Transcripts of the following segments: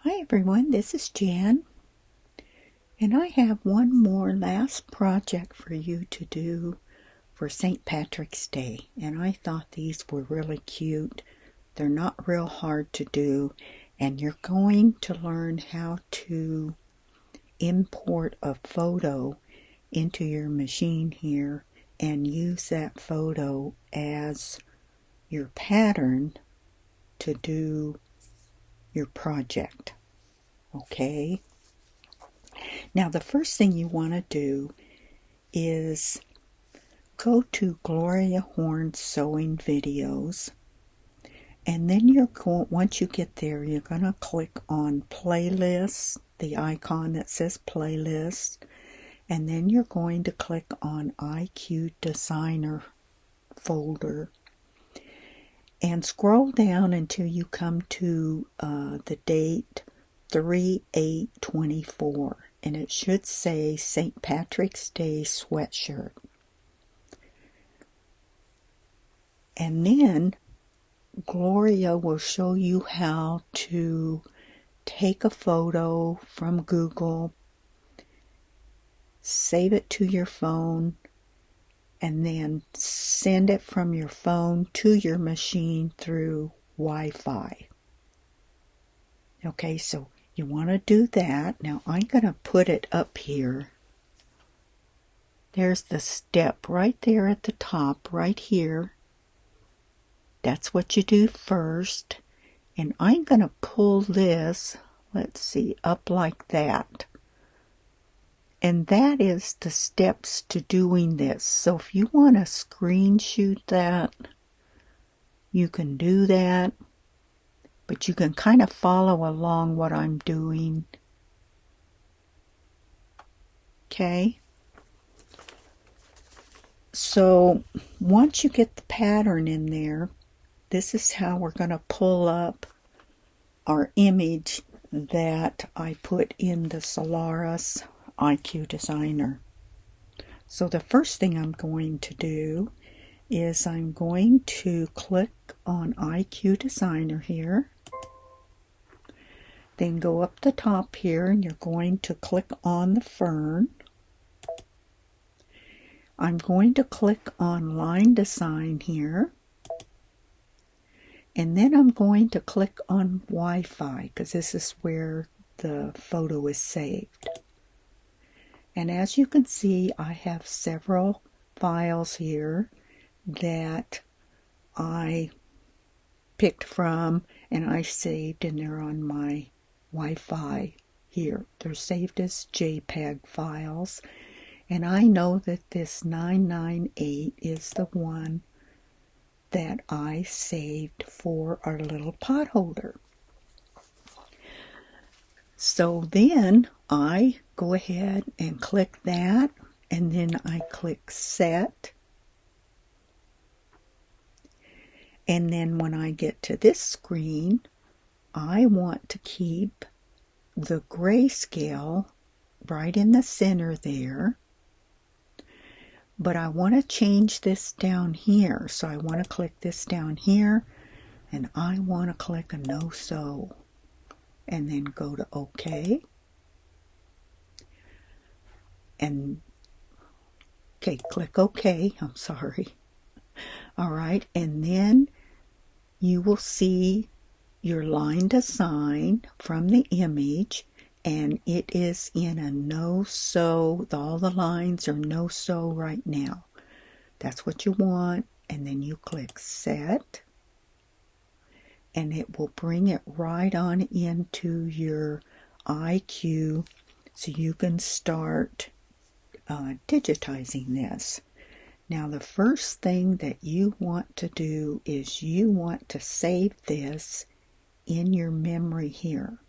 Hi everyone, this is Jann, and I have one more last project for you to do for St. Patrick's Day, and I thought these were really cute. They're not real hard to do, and you're going to learn how to import a photo into your machine here and use that photo as your pattern to do your project. Okay, now the first thing you want to do is go to Gloria Horn Sewing Videos, and then once you get there, you're going to click on Playlists, the icon that says Playlist, and then you're going to click on IQ Designer folder and scroll down until you come to the date 3/8/24, and it should say St. Patrick's Day sweatshirt. And then Gloria will show you how to take a photo from Google, save it to your phone, and then send it from your phone to your machine through Wi-Fi. Okay, so you want to do that. Now I'm going to put it up here. There's the step right there at the top, right here. That's what you do first. And I'm going to pull this, let's see, up like that. And that is the steps to doing this. So if you want to screenshot that, you can do that. But you can kind of follow along what I'm doing. Okay. So once you get the pattern in there, this is how we're going to pull up our image that I put in the Solaris IQ Designer. So the first thing I'm going to do is I'm going to click on IQ Designer here, then go up the top here and you're going to click on the fern. I'm going to click on line design here, and then I'm going to click on Wi-Fi because this is where the photo is saved. And as you can see, I have several files here that I picked from and I saved, and they're on my Wi-Fi here. They're saved as JPEG files, and I know that this 998 is the one that I saved for our little pot holder. So then I go ahead and click that, and then I click Set. And then when I get to this screen, I want to keep the grayscale right in the center there. But I want to change this down here. So I want to click this down here, and I want to click a no sew. And then go to OK. And, okay, click OK. I'm sorry. All right, and then you will see your line design from the image, and it is in a no sew. All the lines are no sew right now. That's what you want, and then you click Set, and it will bring it right on into your IQ so you can start digitizing this. Now the first thing that you want to do is you want to save this in your memory here.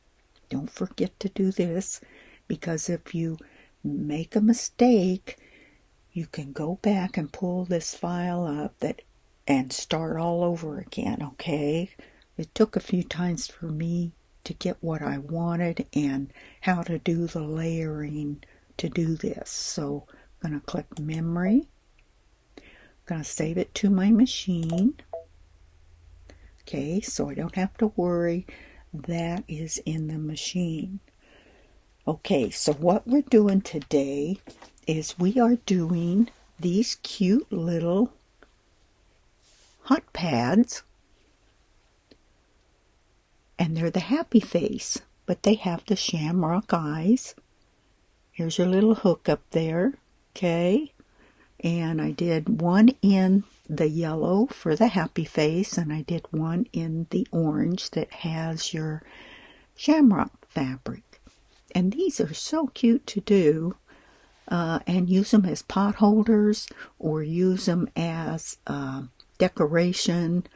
Don't forget to do this, because if you make a mistake, you can go back and pull this file up and start all over again, okay? It took a few times for me to get what I wanted and how to do the layering to do this. So I'm going to click Memory. I'm going to save it to my machine. Okay, so I don't have to worry that is in the machine. Okay, so what we're doing today is we are doing these cute little hot pads, and they're the happy face, but they have the shamrock eyes. Here's your little hook up there, okay? And I did one in the yellow for the happy face, and I did one in the orange that has your shamrock fabric. And these are so cute to do, and use them as pot holders, or use them as decoration,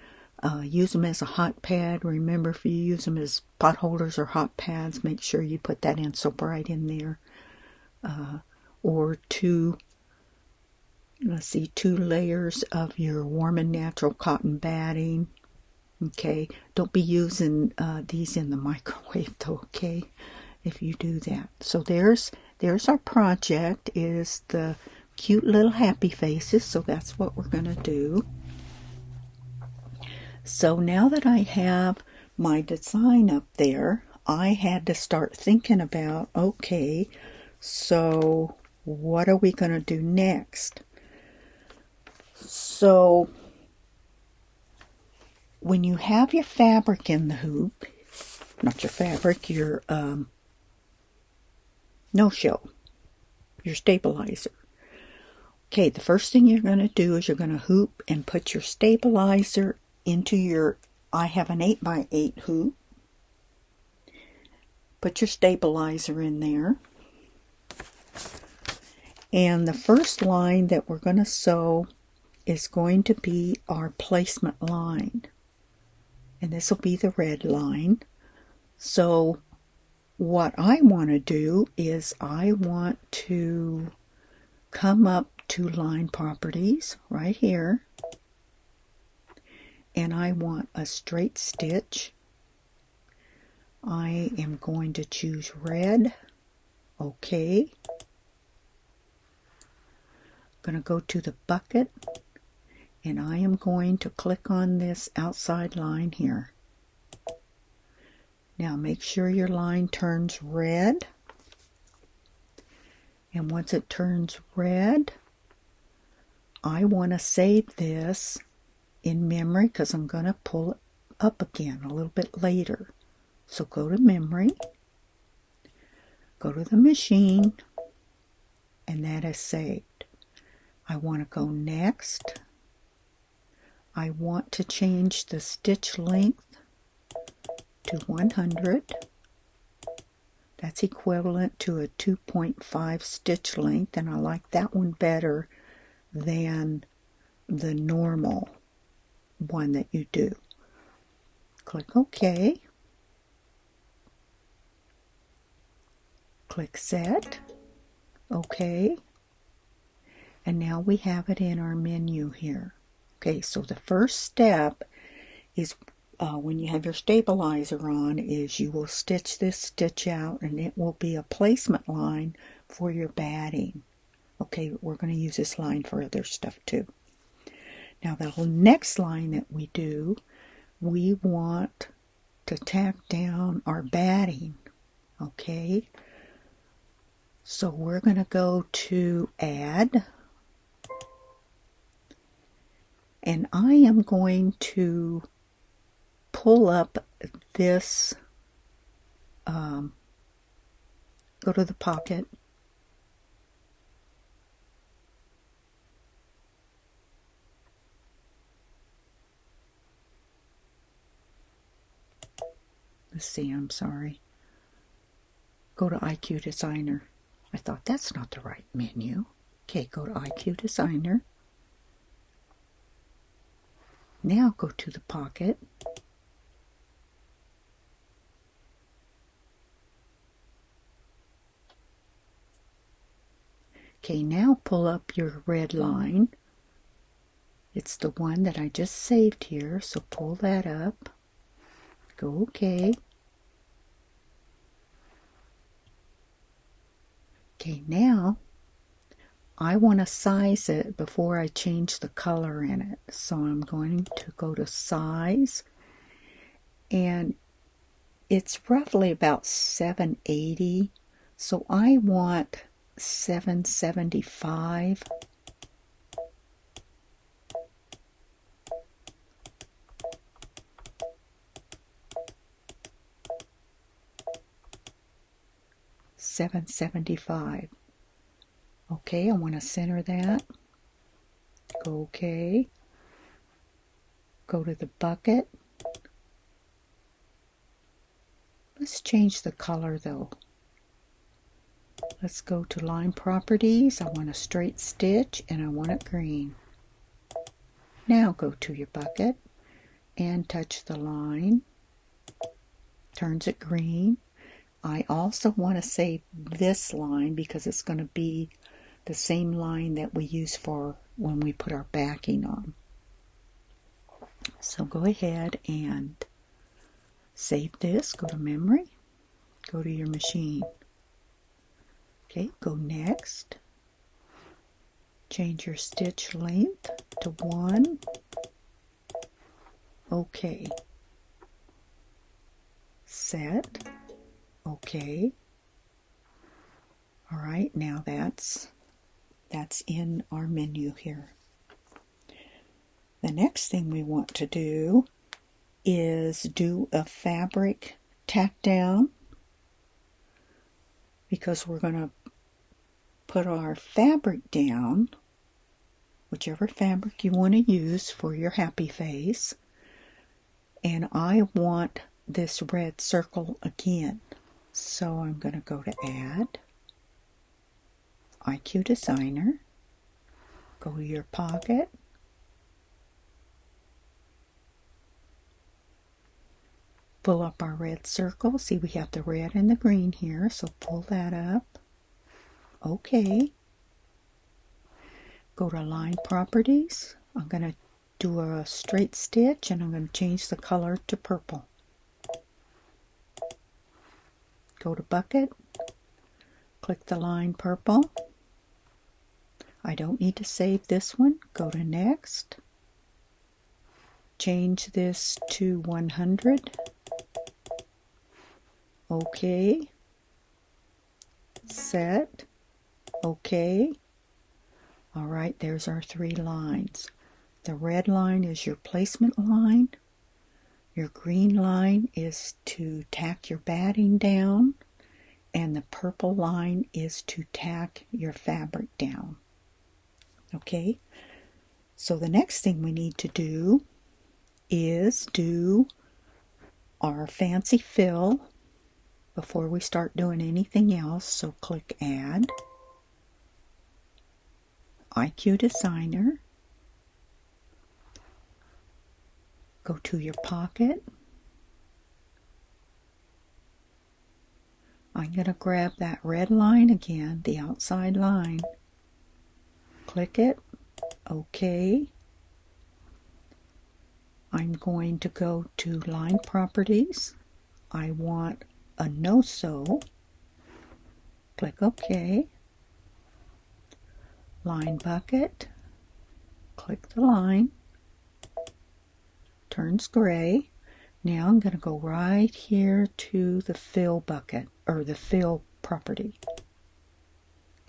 use them as a hot pad. Remember, if you use them as pot holders or hot pads, make sure you put that in so bright in there. Or two layers of your warm and natural cotton batting. Okay, don't be using these in the microwave though, okay, if you do that. So there's our project, is the cute little happy faces, so that's what we're going to do. So now that I have my design up there, I had to start thinking about, okay, so what are we going to do next? So when you have your fabric in the hoop, not your fabric, your no-show, your stabilizer. Okay, the first thing you're going to do is you're going to hoop and put your stabilizer into your, I have an 8x8 hoop. Put your stabilizer in there. And the first line that we're going to sew is going to be our placement line. And this will be the red line. So what I want to do is I want to come up to line properties right here. And I want a straight stitch. I am going to choose red. Okay. Going to go to the bucket, and I am going to click on this outside line here. Now make sure your line turns red, and once it turns red, I want to save this in memory because I'm going to pull it up again a little bit later. So go to memory, go to the machine, and that is saved. I want to go next. I want to change the stitch length to 100. That's equivalent to a 2.5 stitch length, and I like that one better than the normal one that you do. Click OK. Click Set. OK. And now we have it in our menu here. Okay, so the first step is when you have your stabilizer on, is you will stitch this stitch out, and it will be a placement line for your batting. Okay, we're going to use this line for other stuff too. Now the next line that we do, we want to tack down our batting. Okay, so we're going to go to Add. And I am going to pull up this, go to the pocket, let's see, I'm sorry, go to IQ Designer. I thought that's not the right menu. Okay, go to IQ Designer. Now go to the pocket. Okay, now pull up your red line. It's the one that I just saved here, so pull that up. Go OK. Okay, now I want to size it before I change the color in it. So I'm going to go to Size, and it's roughly about 780, so I want 775. $7.75. Okay, I want to center that. Go OK. Go to the bucket. Let's change the color though. Let's go to line properties. I want a straight stitch and I want it green. Now go to your bucket and touch the line. Turns it green. I also want to save this line because it's going to be the same line that we use for when we put our backing on. So go ahead and save this. Go to memory. Go to your machine. Okay, go next. Change your stitch length to 1. Okay. Set. Okay. All right, now that's in our menu here. The next thing we want to do is do a fabric tack down, because we're going to put our fabric down, whichever fabric you want to use for your happy face, and I want this red circle again. So I'm going to go to Add, IQ Designer, go to your pocket, pull up our red circle. See, we have the red and the green here, so pull that up. Okay. Go to line properties. I'm going to do a straight stitch and I'm going to change the color to purple. Go to bucket, click the line purple. I don't need to save this one. Go to next. Change this to 100. Okay. Set. Okay. All right, there's our 3 lines. The red line is your placement line. Your green line is to tack your batting down, and the purple line is to tack your fabric down. Okay, so the next thing we need to do is do our fancy fill before we start doing anything else. So click Add, IQ Designer, go to your pocket. I'm going to grab that red line again, the outside line. Click it. OK. I'm going to go to line properties. I want a no-sew. Click OK. Line bucket. Click the line. Turns gray. Now I'm going to go right here to the fill bucket, or the fill property.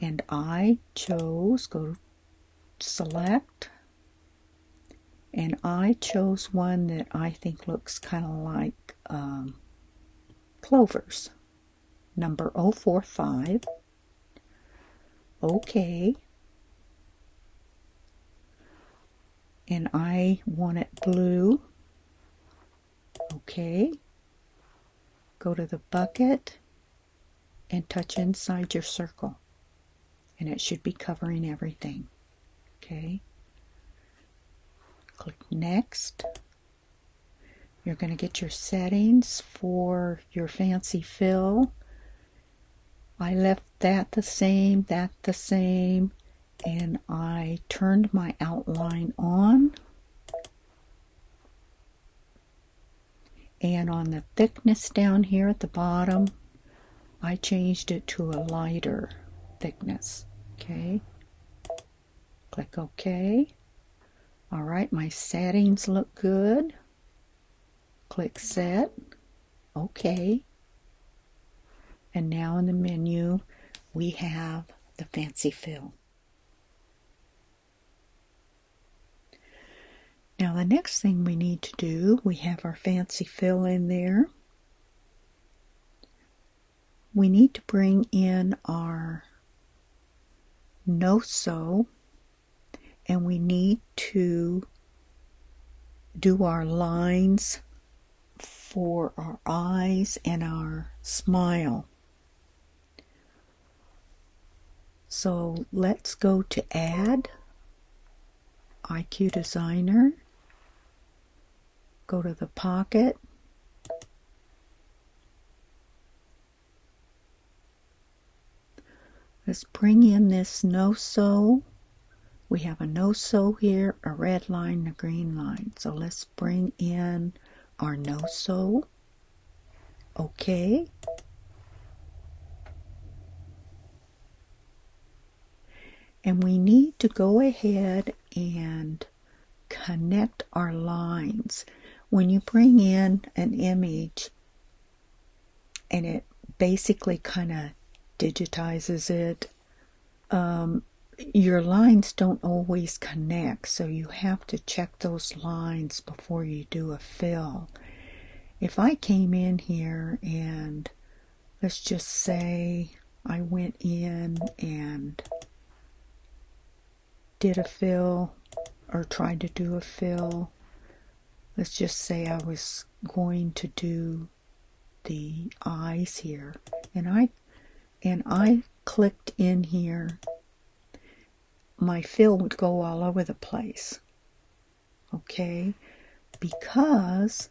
And I chose, go select, and I chose one that I think looks kind of like clovers. Number 045. OK. And I want it blue. Okay, go to the bucket and touch inside your circle, and it should be covering everything. Okay, click next. You're going to get your settings for your fancy fill. I left that the same, and I turned my outline on. And on the thickness down here at the bottom, I changed it to a lighter thickness. Okay. Click OK. Alright, my settings look good. Click Set. OK. And now in the menu, we have the fancy fill. Now the next thing we need to do, we have our fancy fill in there. We need to bring in our no-sew, and we need to do our lines for our eyes and our smile. So let's go to Add, IQ Designer, go to the pocket, let's bring in this no-sew. We have a no-sew here, a red line, and a green line. So let's bring in our no-sew. OK. And we need to go ahead and connect our lines. When you bring in an image and it basically kind of digitizes it, your lines don't always connect, so you have to check those lines before you do a fill. If I came in here and let's just say I went in and did a fill or tried to do a fill, let's just say I was going to do the eyes here, and I clicked in here, my fill would go all over the place. Okay, because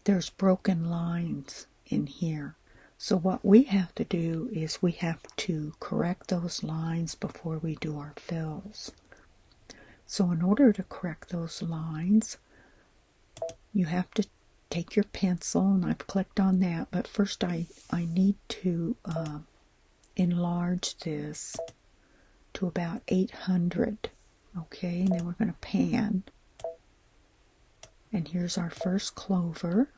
there's broken lines in here. So what we have to do is we have to correct those lines before we do our fills. So in order to correct those lines, you have to take your pencil, and I've clicked on that, but first I need to enlarge this to about 800. Okay, and then we're going to pan. And here's our first clover.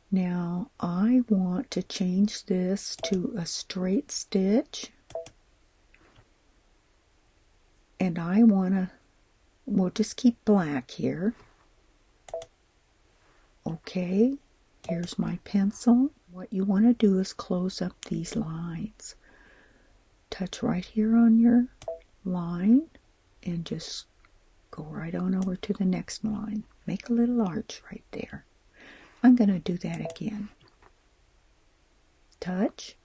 Now I want to change this to a straight stitch, and I want to, we'll just keep black here. Okay, here's my pencil. What you want to do is close up these lines. Touch right here on your line and just go right on over to the next line. Make a little arch right there. I'm going to do that again. Touch,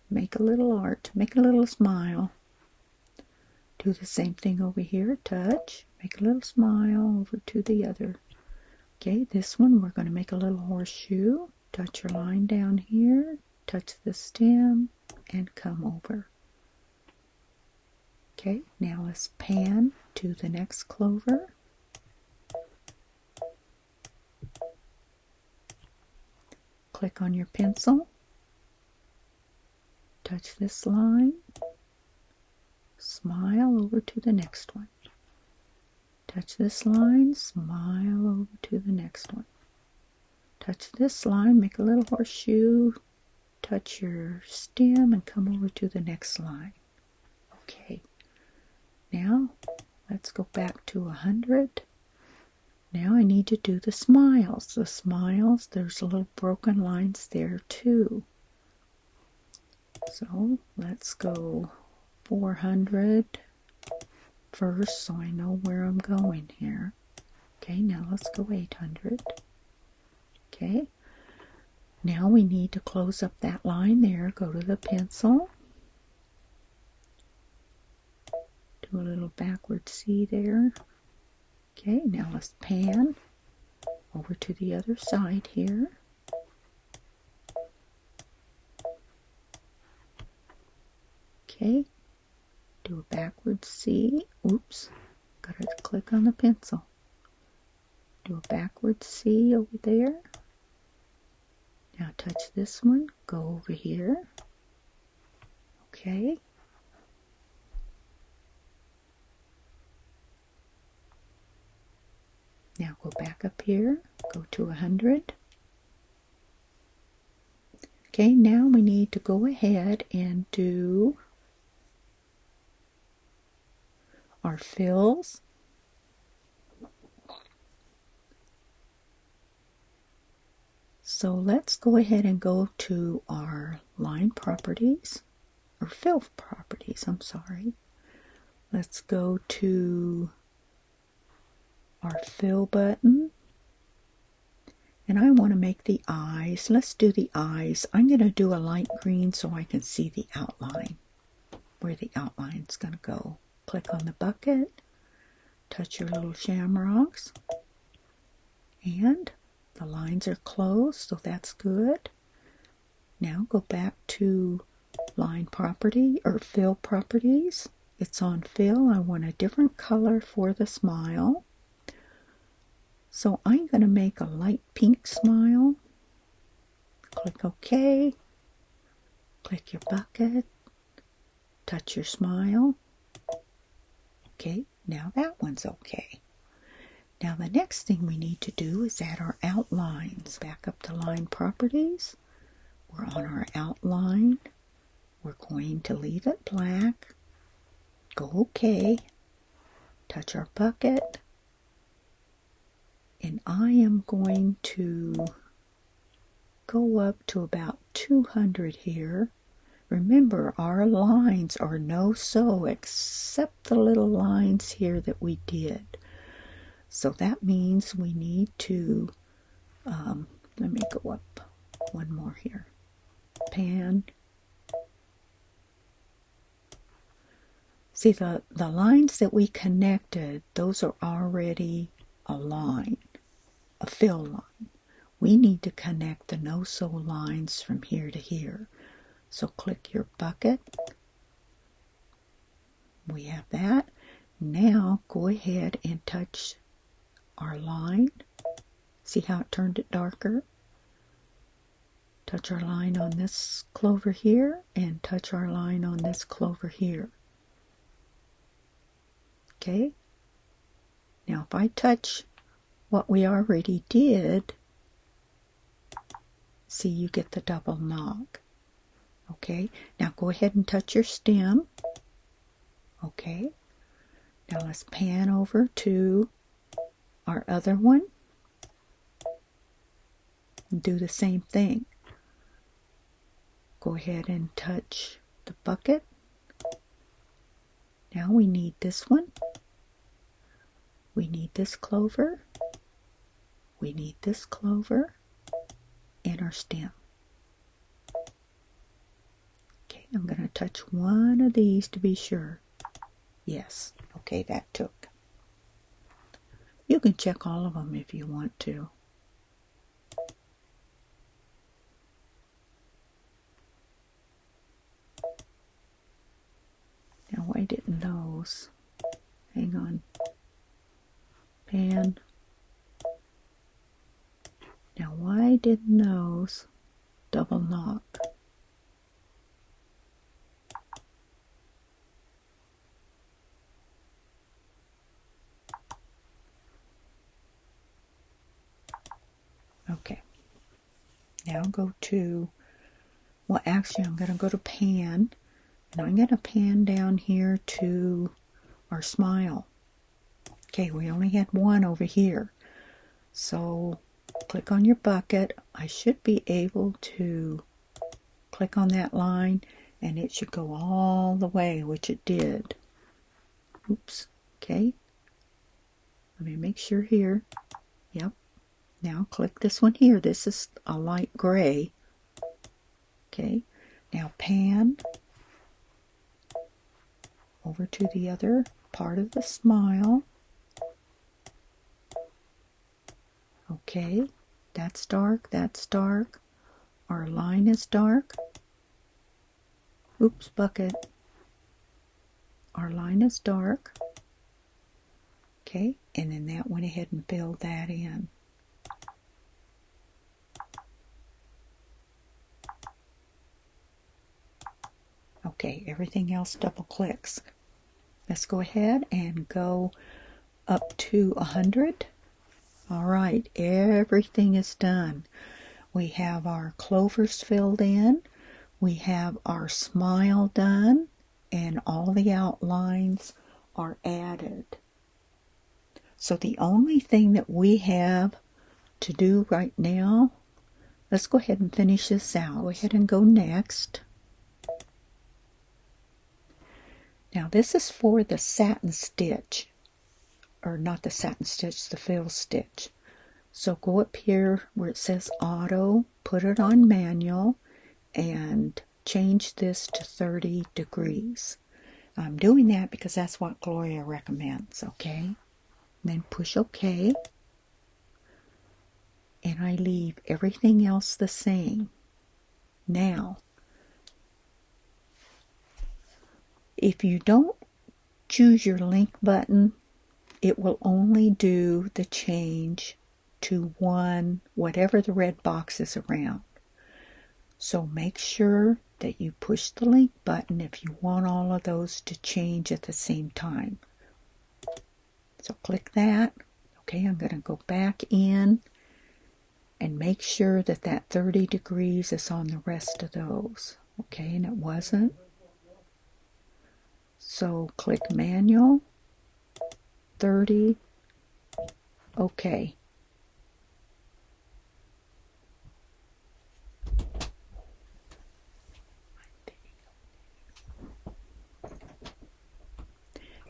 make a little arch, make a little smile. Do the same thing over here. Touch, make a little smile over to the other. Okay, this one we're going to make a little horseshoe. Touch your line down here, touch the stem, and come over. Okay, now let's pan to the next clover. Click on your pencil, touch this line, smile over to the next one. Touch this line, smile over to the next one. Touch this line, make a little horseshoe, touch your stem, and come over to the next line. Okay, now let's go back to 100. Now I need to do the smiles. The smiles, there's little broken lines there too. So let's go 400 first so I know where I'm going here. Okay, now let's go 800. Okay, now we need to close up that line there. Go to the pencil. Do a little backward C there. Okay, now let's pan over to the other side here. Okay, do a backward C. Oops, gotta click on the pencil. Do a backward C over there. Now touch this one, go over here. Okay. Now go Go back up here, go to 100. Okay, now we need to go ahead and do our fills. So let's go ahead and go to our line properties, or fill properties, I'm sorry. Let's go to our fill button. And I want to make the eyes. Let's do the eyes. I'm going to do a light green so I can see the outline, where the outline's going to go. Click on the bucket, touch your little shamrocks, and the lines are closed, so that's good. Now go back to line property, or fill properties. It's on fill. I want a different color for the smile. So I'm going to make a light pink smile. Click OK. Click your bucket. Touch your smile. Okay, now that one's okay. Now the next thing we need to do is add our outlines. Back up to line properties. We're on our outline. We're going to leave it black. Go OK. Touch our bucket. And I am going to go up to about 200 here. Remember, our lines are no-sew except the little lines here that we did. So that means we need to, let me go up one more here. Pan. See, the lines that we connected, those are already a line. A fill line. We need to connect the no-sew lines from here to here. So click your bucket. We have that. Now go ahead and touch our line. See how it turned it darker? Touch our line on this clover here and touch our line on this clover here. Okay? Now if I touch what we already did, see, you get the double knock. Okay, now go ahead and touch your stem. Okay, now let's pan over to our other one and do the same thing. Go ahead and touch the bucket. Now we need this one. We need this clover. We need this clover and our stem. Okay, I'm going to touch one of these to be sure. Yes, okay, that took. You can check all of them if you want to. Now, why didn't those? Hang on. Pan. Now, why didn't those double knock? Okay. Now go to, well, actually, I'm going to go to pan, and I'm going to pan down here to our smile. Okay, we only had one over here. So click on your bucket. I should be able to click on that line and it should go all the way, which it did. Oops. Okay. Let me make sure here. Yep. Now click this one here. This is a light gray. Okay. Now pan over to the other part of the smile. Okay, that's dark, that's dark. Our line is dark. Oops, bucket. Our line is dark. Okay, and then that went ahead and filled that in. Okay, everything else double clicks. Let's go ahead and go up to 100. All right, everything is done. We have our clovers filled in, we have our smile done, and all the outlines are added. So the only thing that we have to do right now, let's go ahead and finish this out. Go ahead and go next. Now this is for the satin stitch, or not the satin stitch, the fill stitch. So go up here where it says auto, put it on manual, and change this to 30 degrees. I'm doing that because that's what Gloria recommends, okay? Then push OK. And I leave everything else the same. Now, if you don't choose your link button, it will only do the change to one, whatever the red box is around. So make sure that you push the link button if you want all of those to change at the same time. So click that. Okay, I'm going to go back in and make sure that that 30 degrees is on the rest of those. Okay, and it wasn't. So click manual, 30, okay.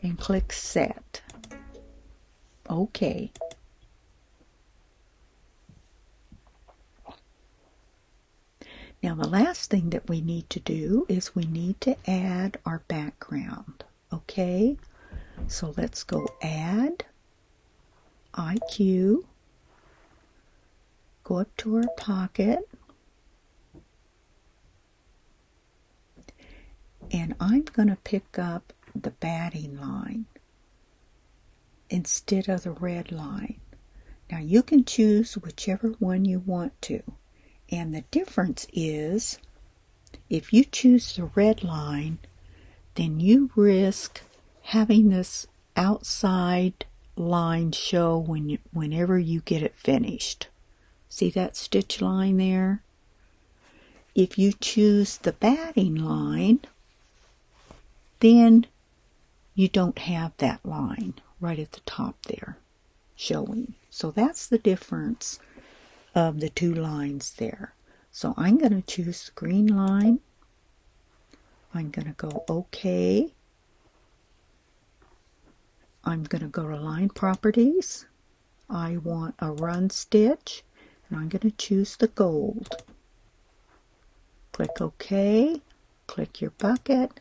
And click set. Okay. Now the last thing that we need to do is we need to add our background. Okay, so let's go add IQ, go up to our pocket, and I'm going to pick up the batting line instead of the red line. Now you can choose whichever one you want to. And the difference is, if you choose the red line, then you risk having this outside line show whenever you get it finished. See that stitch line there? If you choose the batting line, then you don't have that line right at the top there showing. So that's the difference of the two lines there. So I'm going to choose the green line. I'm going to go OK. I'm going to go to line properties. I want a run stitch, and I'm going to choose the gold. Click OK, click your bucket,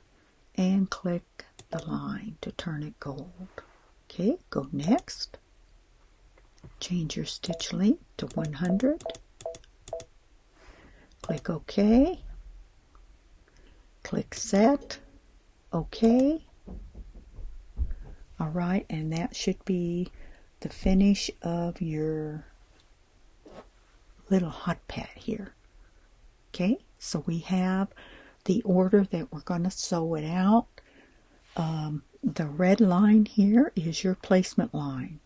and click the line to turn it gold. Okay, go next. Change your stitch length to 100. Click OK. Click set. OK. Alright, and that should be the finish of your little hot pad here. Okay, so we have the order that we're going to sew it out. The red line here is your placement line.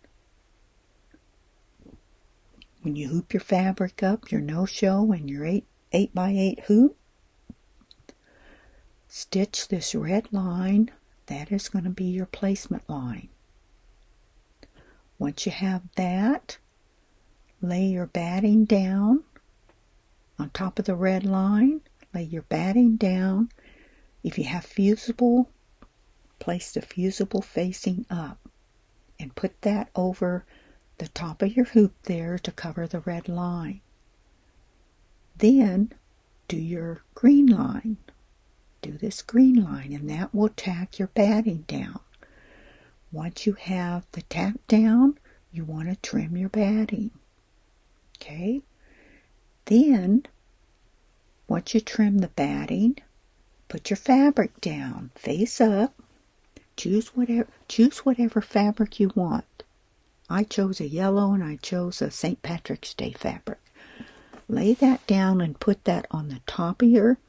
When you hoop your fabric up, your no-show and your 8x8 hoop, stitch this red line. That is going to be your placement line. Once you have that, lay your batting down on top of the red line. Lay your batting down. If you have fusible, place the fusible facing up and put that over the top of your hoop there to cover the red line. Then do your green line. Do this green line, and that will tack your batting down. Once you have the tack down, you want to trim your batting. Okay? Then, once you trim the batting, put your fabric down, face up. Choose whatever fabric you want. I chose a yellow and I chose a St. Patrick's Day fabric. Lay that down and put that on the top of your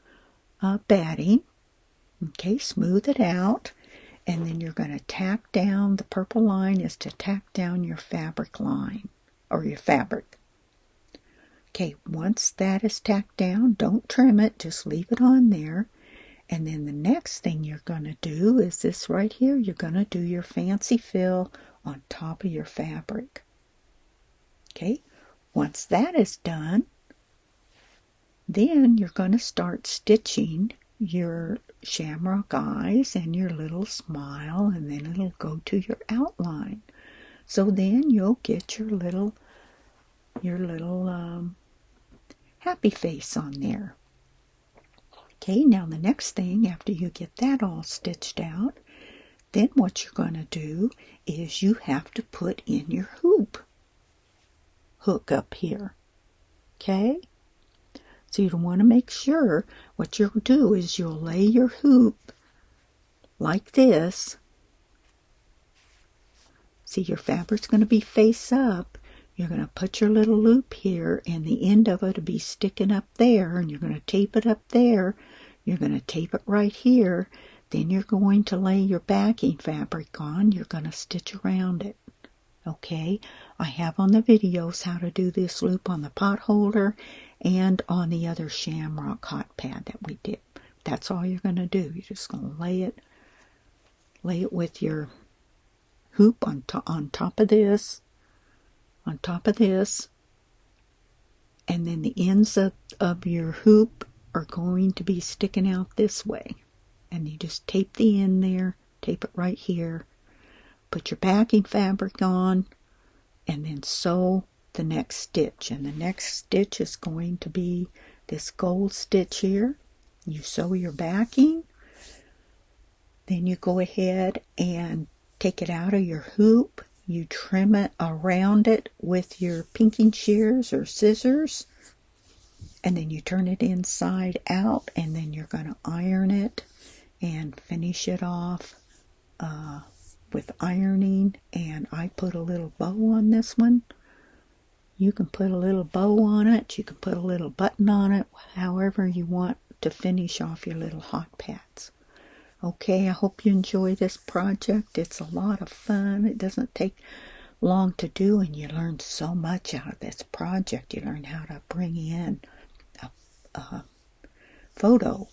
batting. Okay, smooth it out, and then you're going to tack down. The purple line is to tack down your fabric line, or your fabric. Okay, once that is tacked down, don't trim it, just leave it on there. And then the next thing you're going to do is this right here. You're going to do your fancy fill on top of your fabric. Okay, once that is done, then you're going to start stitching your shamrock eyes and your little smile, and then it'll go to your outline. So then you'll get your little happy face on there. Okay, now the next thing, after you get that all stitched out, then what you're going to do is you have to put in your hook up here. Okay? So you want to make sure what you'll do is you'll lay your hoop like this. See, your fabric's going to be face up. You're going to put your little loop here, and the end of it will be sticking up there, and you're going to tape it up there. You're going to tape it right here. Then you're going to lay your backing fabric on. You're going to stitch around it. Okay, I have on the videos how to do this loop on the potholder and on the other Shamrock hot pad that we did. That's all you're going to do. You're just going to lay it with your hoop on top of this, and then the ends of your hoop are going to be sticking out this way. And you just tape the end there, tape it right here, put your backing fabric on, and then sew the next stitch. And the next stitch is going to be this gold stitch here. You sew your backing, then you go ahead and take it out of your hoop. You trim it around it with your pinking shears or scissors, and then you turn it inside out, and then you're going to iron it and finish it off with ironing. And I put a little bow on this one. You can put a little bow on it. You can put a little button on it, however you want to finish off your little hot pads. Okay, I hope you enjoy this project. It's a lot of fun. It doesn't take long to do, and you learn so much out of this project. You learn how to bring in a photo,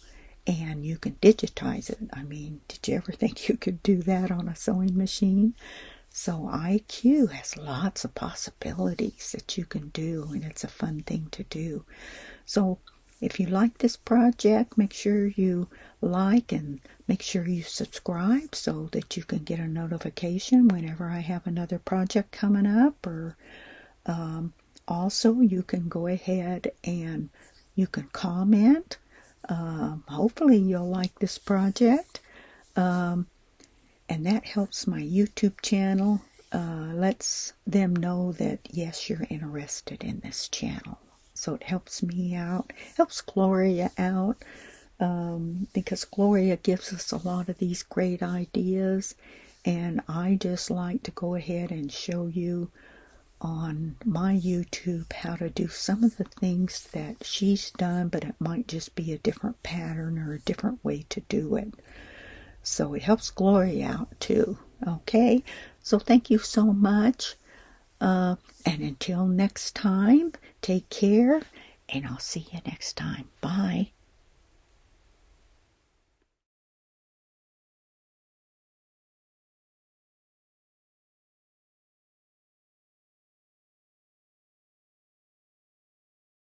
and you can digitize it. I mean, did you ever think you could do that on a sewing machine? So IQ has lots of possibilities that you can do, and it's a fun thing to do. So if you like this project, make sure you like and make sure you subscribe so that you can get a notification whenever I have another project coming up. Or also, you can go ahead and you can comment. Hopefully you'll like this project. And that helps my YouTube channel. Lets them know that, yes, you're interested in this channel. So it helps me out, helps Gloria out, because Gloria gives us a lot of these great ideas, and I just like to go ahead and show you on my YouTube how to do some of the things that she's done, but it might just be a different pattern or a different way to do it. So it helps Gloria out too. Okay, so thank you so much. And until next time, take care, and I'll see you next time. Bye.